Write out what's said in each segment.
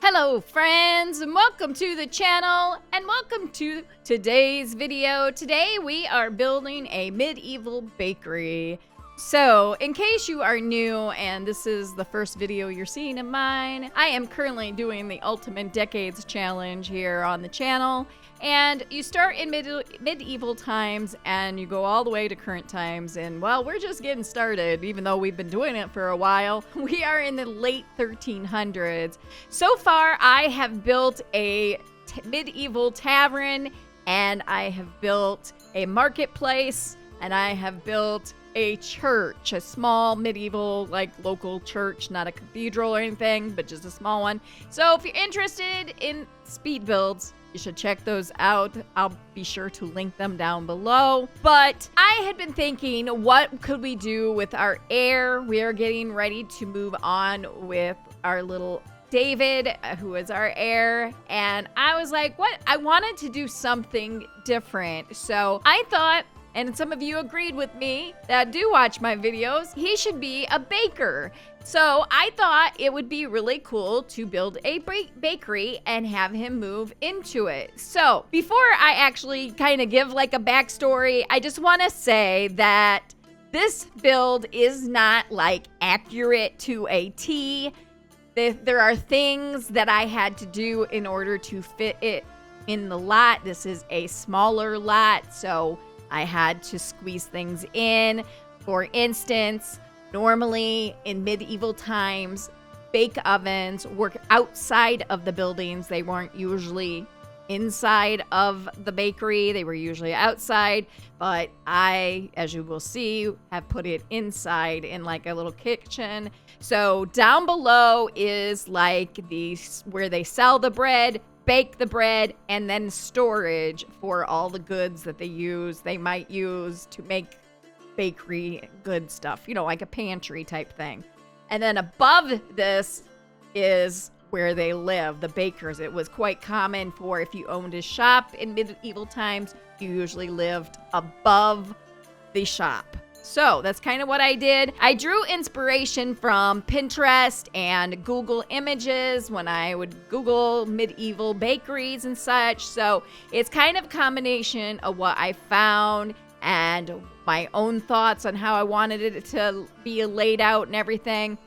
Hello friends, and welcome to the channel, and welcome to today's video. Today we are building a medieval bakery. So, in case you are new and this is the first video you're seeing of mine, I am currently doing the Ultimate Decades Challenge here on the channel. And you start in medieval times and you go all the way to current times. And well, we're just getting started, even though we've been doing it for a while. We are in the late 1300s. So far, I have built a medieval tavern, and I have built a marketplace, and I have built a church, a small medieval like local church, not a cathedral or anything, but just a small one. So if you're interested in speed builds, you should check those out. I'll be sure to link them down below. But I had been thinking, what could we do with our heir? We are getting ready to move on with our little David, who is our heir. And I was like, what? I wanted to do something different. So I thought, and some of you agreed with me that do watch my videos, he should be a baker. So I thought it would be really cool to build a bakery and have him move into it. So before I actually kind of give like a backstory, I just want to say that this build is not like accurate to a T. There are things that I had to do in order to fit it in the lot. This is a smaller lot, so I had to squeeze things in. For instance, normally in medieval times, bake ovens were outside of the buildings. They weren't usually inside of the bakery. They were usually outside, but I, as you will see, have put it inside in like a little kitchen. So down below is like where they sell the bread, bake the bread, and then storage for all the goods that they might use to make bakery good stuff, you know, like a pantry type thing. And then above this is where they live, the bakers. It was quite common for, if you owned a shop in medieval times, you usually lived above the shop. So that's kind of what I did. I drew inspiration from Pinterest and Google Images when I would Google medieval bakeries and such. So it's kind of a combination of what I found and my own thoughts on how I wanted it to be laid out and everything.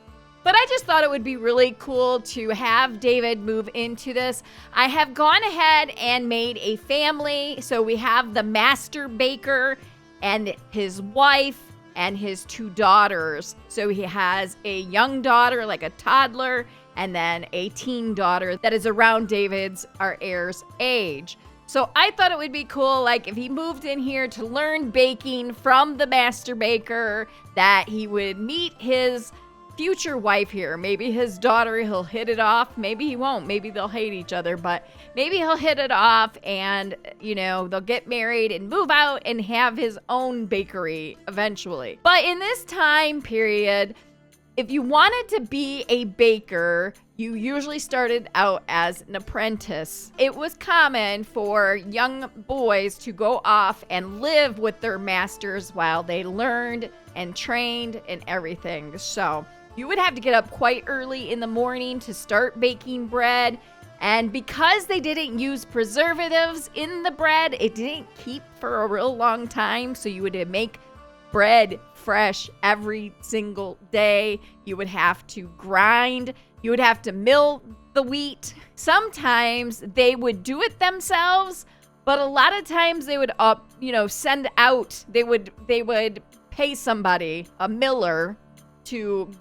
But I just thought it would be really cool to have David move into this. I have gone ahead and made a family. So we have the master baker and his wife and his two daughters. So he has a young daughter, like a toddler, and then a teen daughter that is around David's, our heir's, age. So I thought it would be cool, like if he moved in here to learn baking from the master baker, that he would meet his future wife here. Maybe his daughter, he'll hit it off. Maybe he won't. Maybe they'll hate each other, but maybe he'll hit it off and, you know, they'll get married and move out and have his own bakery eventually. But in this time period, if you wanted to be a baker, you usually started out as an apprentice. It was common for young boys to go off and live with their masters while they learned and trained and everything. So you would have to get up quite early in the morning to start baking bread. And because they didn't use preservatives in the bread, it didn't keep for a real long time. So you would make bread fresh every single day. You would have to grind. You would have to mill the wheat. Sometimes they would do it themselves, but a lot of times they would send out, they would pay somebody, a miller, to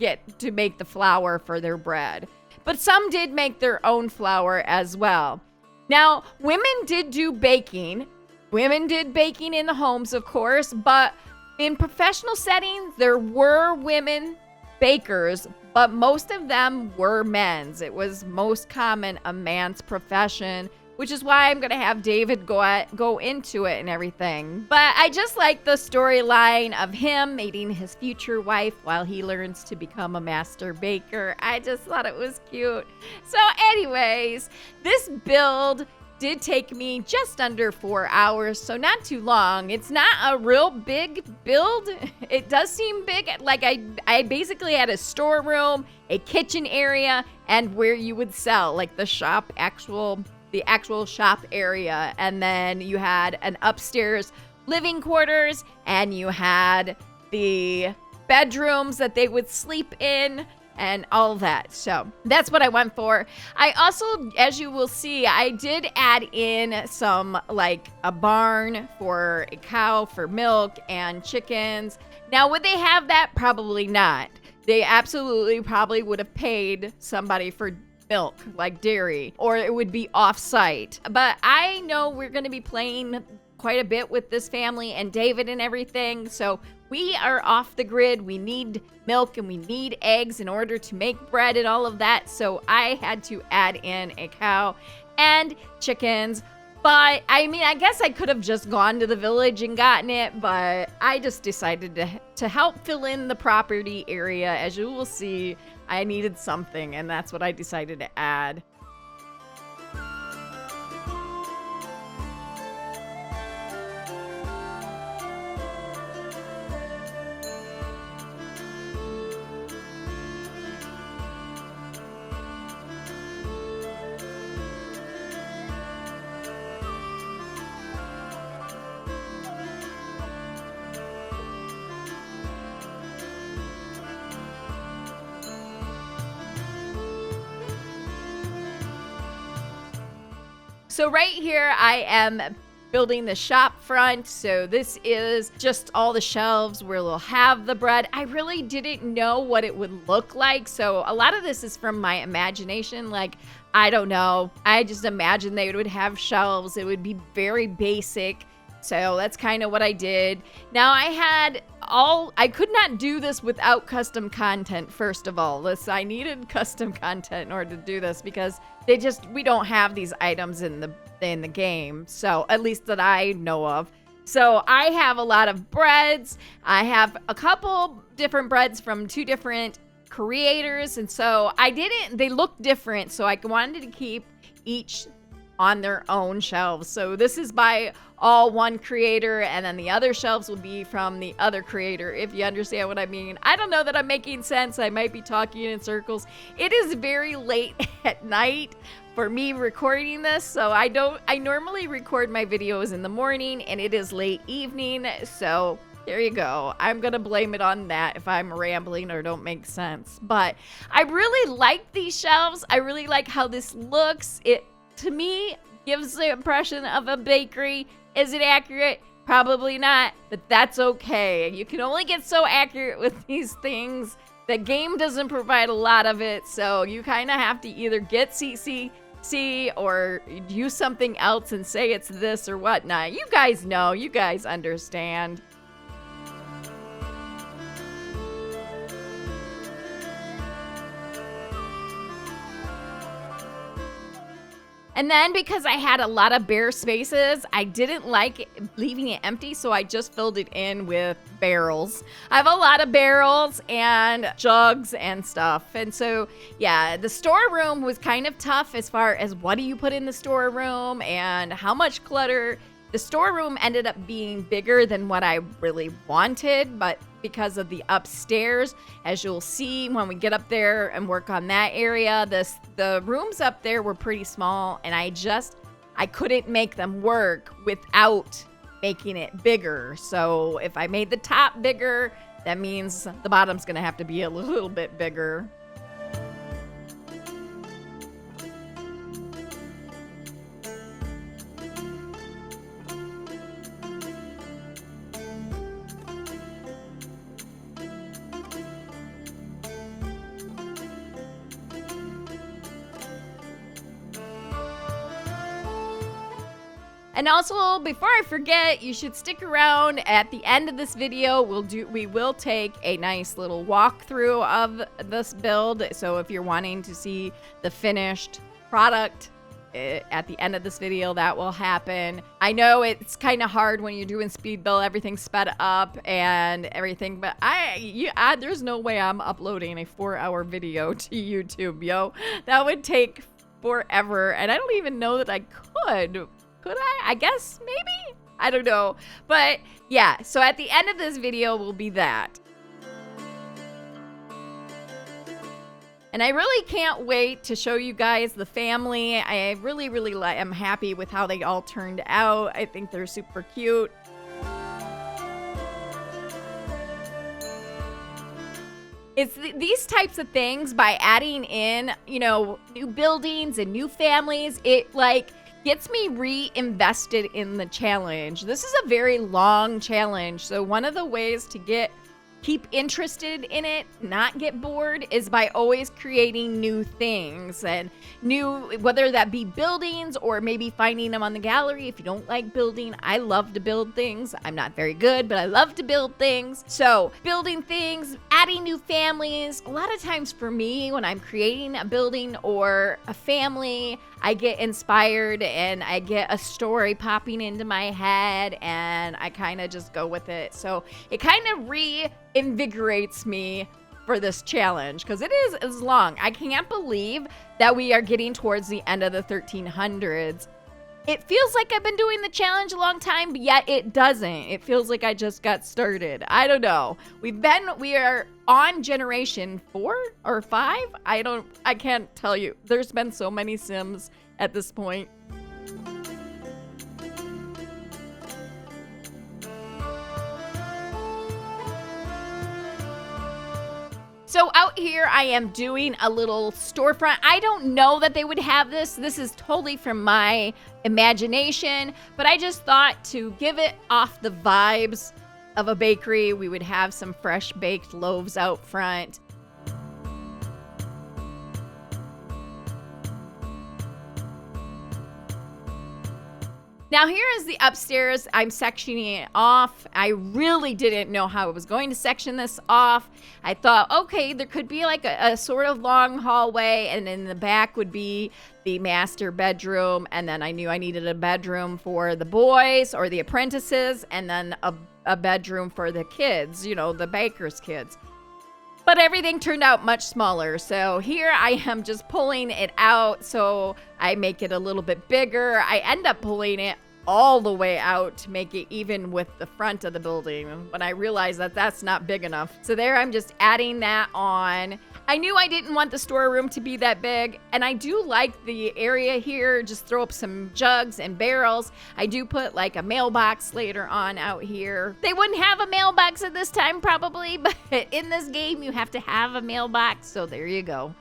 make the flour for their bread. But some did make their own flour as well. Now, women did do baking. Women did baking in the homes, of course, but in professional settings, there were women bakers, but most of them were men's. It was most common a man's profession, which is why I'm going to have David go into it and everything. But I just like the storyline of him meeting his future wife while he learns to become a master baker. I just thought it was cute. So anyways, this build did take me just under 4 hours, so not too long. It's not a real big build. It does seem big. Like I basically had a storeroom, a kitchen area, and where you would sell, like the actual shop area. And then you had an upstairs living quarters, and you had the bedrooms that they would sleep in and all that. So that's what I went for. I also, as you will see, I did add in some, like a barn for a cow for milk and chickens. Now, would they have that? Probably not. They absolutely probably would have paid somebody for milk, like dairy, or it would be off-site. But I know we're going to be playing quite a bit with this family and David and everything, so we are off the grid. We need milk and we need eggs in order to make bread and all of that, so I had to add in a cow and chickens. But I mean, I guess I could have just gone to the village and gotten it, but I just decided to help fill in the property area. As you will see, I needed something, and that's what I decided to add. So right here, I am building the shop front. So this is just all the shelves where we'll have the bread. I really didn't know what it would look like. So a lot of this is from my imagination. Like, I don't know. I just imagined they would have shelves. It would be very basic. So that's kind of what I did. Now I could not do this without custom content. First of all, I needed custom content in order to do this because we don't have these items in the game. So at least that I know of. So I have a lot of breads. I have a couple different breads from 2 different creators. And so they look different. So I wanted to keep each on their own shelves. So this is by all one creator, and then the other shelves will be from the other creator, if you understand what I mean. I don't know that I'm making sense. I might be talking in circles. It is very late at night for me recording this, so I normally record my videos in the morning, and it is late evening, so there you go. I'm gonna blame it on that if I'm rambling or don't make sense. But I really like these shelves. I really like how this looks. It, to me, gives the impression of a bakery. Is it accurate? Probably not, but that's okay. You can only get so accurate with these things. The game doesn't provide a lot of it, so you kind of have to either get CCC or use something else and say it's this or whatnot. You guys know. You guys understand. And then because I had a lot of bare spaces, I didn't like leaving it empty, so I just filled it in with barrels. I have a lot of barrels and jugs and stuff. And so, yeah, the storeroom was kind of tough as far as what do you put in the storeroom and how much clutter. The storeroom ended up being bigger than what I really wanted, but because of the upstairs, as you'll see when we get up there and work on that area, the rooms up there were pretty small, and I couldn't make them work without making it bigger. So if I made the top bigger, that means the bottom's gonna have to be a little bit bigger. And also, before I forget, you should stick around. At the end of this video, we will take a nice little walkthrough of this build. So if you're wanting to see the finished product at the end of this video, that will happen. I know it's kind of hard when you're doing speed build, everything's sped up and everything, but there's no way I'm uploading a 4-hour video to YouTube, yo. That would take forever, and I don't even know that I could. Could I? I guess maybe? I don't know. But yeah, so at the end of this video will be that. And I really can't wait to show you guys the family. I really am happy with how they all turned out. I think they're super cute. It's these types of things, by adding in, you know, new buildings and new families, it like gets me reinvested in the challenge. This is a very long challenge. So one of the ways to keep interested in it, not get bored, is by always creating new things, and whether that be buildings or maybe finding them on the gallery. If you don't like building, I love to build things. I'm not very good, but I love to build things. So building things, adding new families. A lot of times for me, when I'm creating a building or a family, I get inspired and I get a story popping into my head, and I kind of just go with it. So it kind of reinvigorates me for this challenge, because it is long. I can't believe that we are getting towards the end of the 1300s. It feels like I've been doing the challenge a long time, but yet it doesn't. It feels like I just got started. I don't know. We are on generation 4 or 5. I can't tell you. There's been so many Sims at this point. So out here, I am doing a little storefront. I don't know that they would have this. This is totally from my imagination, but I just thought to give it off the vibes of a bakery, we would have some fresh baked loaves out front. Now here is the upstairs. I'm sectioning it off. I really didn't know how I was going to section this off. I thought, okay, there could be like a sort of long hallway, and in the back would be the master bedroom, and then I knew I needed a bedroom for the boys or the apprentices, and then a bedroom for the kids, you know, the baker's kids. But everything turned out much smaller. So here I am just pulling it out so I make it a little bit bigger. I end up pulling it all the way out to make it even with the front of the building, but I realized that that's not big enough. So there I'm just adding that on. I knew I didn't want the storeroom to be that big, and I do like the area here. Just throw up some jugs and barrels. I do put like a mailbox later on out here. They wouldn't have a mailbox at this time probably, but in this game you have to have a mailbox, so there you go.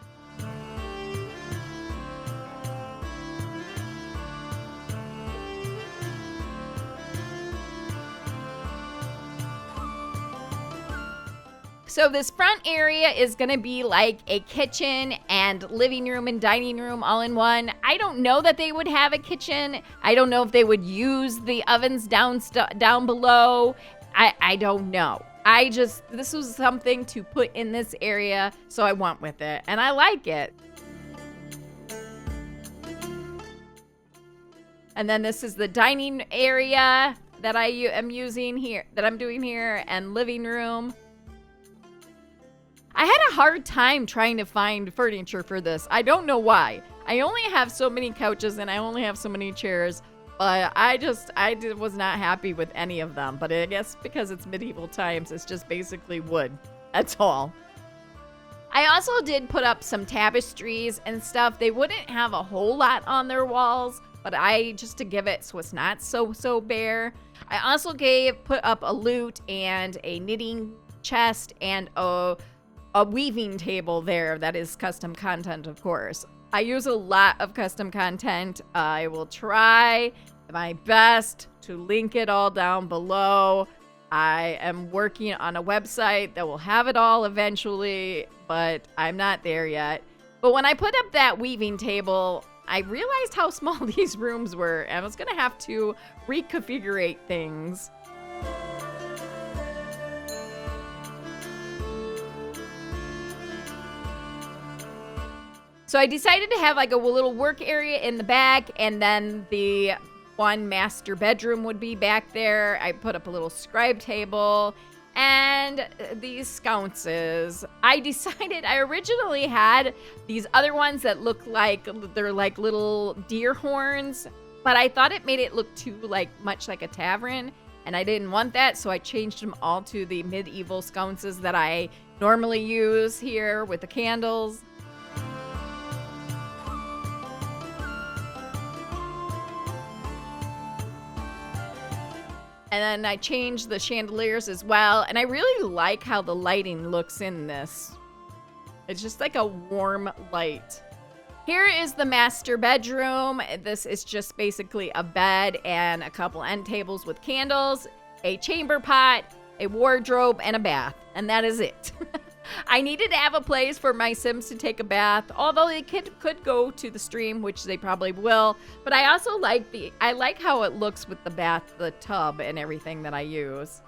So this front area is going to be like a kitchen and living room and dining room all in one. I don't know that they would have a kitchen. I don't know if they would use the ovens down below. I don't know. This was something to put in this area, so I went with it, and I like it. And then this is the dining area that I am using here, that I'm doing here, and living room. I had a hard time trying to find furniture for this. I don't know why. I only have so many couches and I only have so many chairs, but I was not happy with any of them. But I guess because it's medieval times, it's just basically wood. That's all. I also did put up some tapestries and stuff. They wouldn't have a whole lot on their walls, but just to give it so it's not so bare. I also put up a lute and a knitting chest and a weaving table there that is custom content, of course. I use a lot of custom content. I will try my best to link it all down below. I am working on a website that will have it all eventually, but I'm not there yet. But when I put up that weaving table, I realized how small these rooms were, and I was gonna have to reconfigure things. So I decided to have like a little work area in the back, and then the one master bedroom would be back there. I put up a little scribe table, And these sconces, I decided I originally had these other ones that look like they're like little deer horns, but I thought it made it look too much like a tavern, and I didn't want that, so I changed them all to the medieval sconces that I normally use here with the candles. And then I changed the chandeliers as well. And I really like how the lighting looks in this. It's just like a warm light. Here is the master bedroom. This is just basically a bed and a couple end tables with candles, a chamber pot, a wardrobe, and a bath. And that is it. I needed to have a place for my Sims to take a bath, although they could go to the stream, which they probably will. But I also like I like how it looks with the bath, the tub, and everything that I use.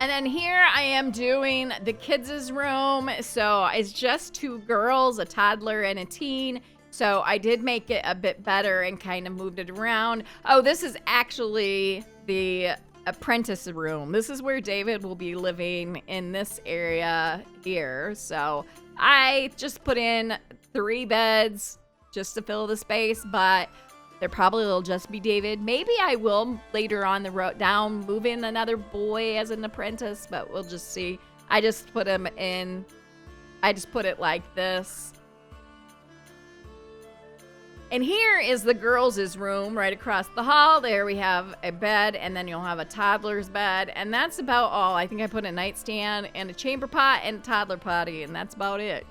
And then here I am doing the kids' room. So it's just 2 girls, a toddler and a teen. So I did make it a bit better and kind of moved it around. Oh, this is actually the apprentice room. This is where David will be living in this area here. So I just put in 3 beds just to fill the space, but there probably will just be David. Maybe I will later on the road down move in another boy as an apprentice, but we'll just see. I just put him in. I just put it like this. And here is the girls' room right across the hall. There we have a bed, and then you'll have a toddler's bed. And that's about all. I think I put a nightstand and a chamber pot and a toddler potty, and that's about it.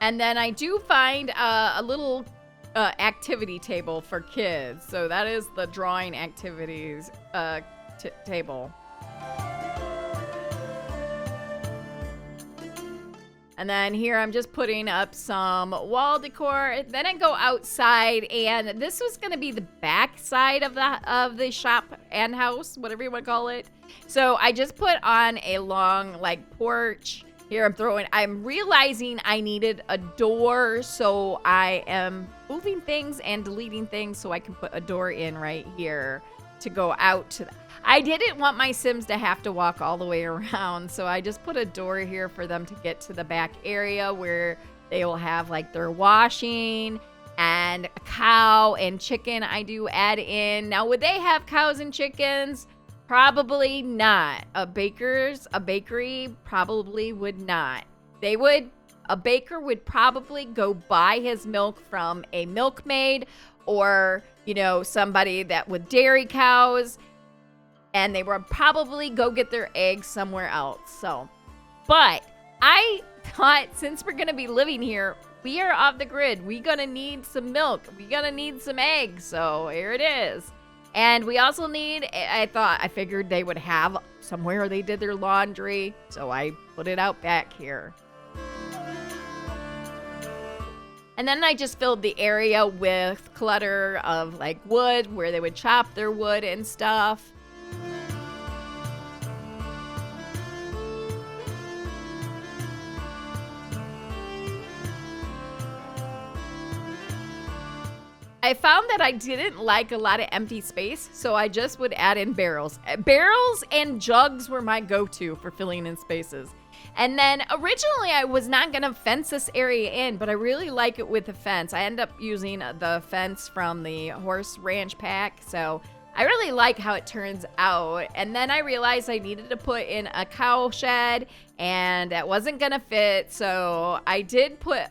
And then I do find a little activity table for kids. So that is the drawing activities table. And then here I'm just putting up some wall decor. Then I go outside, and this was going to be the back side of the shop and house, whatever you want to call it. So I just put on a long porch. Here I'm realizing I needed a door, so I am moving things and deleting things so I can put a door in right here to go out to I didn't want my Sims to have to walk all the way around, so I just put a door here for them to get to the back area where they will have their washing and a cow and chicken I do add in. Now, would they have cows and chickens? Probably not. A bakery probably would not. A baker would probably go buy his milk from a milkmaid or, somebody that with dairy cows, and they would probably go get their eggs somewhere else. So, but I thought since we're going to be living here, we are off the grid. We're going to need some milk. We're going to need some eggs. So here it is. And we also I figured they would have somewhere they did their laundry. So I put it out back here. And then I just filled the area with clutter of wood where they would chop their wood and stuff. I found that I didn't like a lot of empty space, so I just would add in barrels. Barrels and jugs were my go-to for filling in spaces. And then originally I was not going to fence this area in, but I really like it with the fence. I end up using the fence from the horse ranch pack, so I really like how it turns out. And then I realized I needed to put in a cow shed and that wasn't gonna fit. So I did put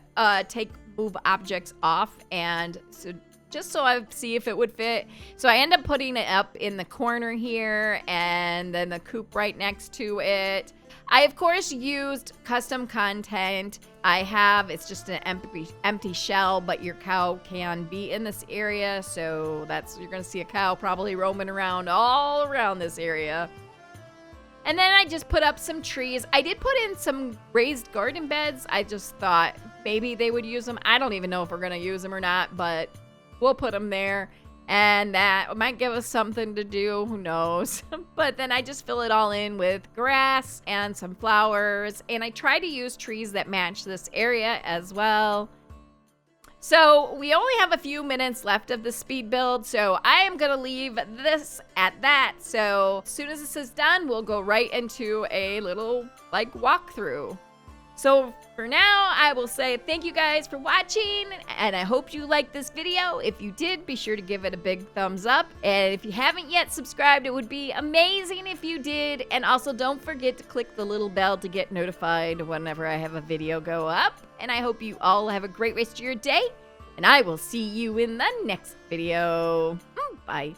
move objects off, and so just so I see if it would fit. So I end up putting it up in the corner here and then the coop right next to it. I, of course, used custom content. It's just an empty shell, but your cow can be in this area. So you're going to see a cow probably roaming around all around this area. And then I just put up some trees. I did put in some raised garden beds. I just thought maybe they would use them. I don't even know if we're going to use them or not, but we'll put them there. And that might give us something to do. Who knows? But then I just fill it all in with grass and some flowers. And I try to use trees that match this area as well. So we only have a few minutes left of the speed build. So I am going to leave this at that. So as soon as this is done, we'll go right into a little walkthrough. So for now, I will say thank you guys for watching, and I hope you liked this video. If you did, be sure to give it a big thumbs up. And if you haven't yet subscribed, it would be amazing if you did. And also don't forget to click the little bell to get notified whenever I have a video go up. And I hope you all have a great rest of your day, and I will see you in the next video. Bye.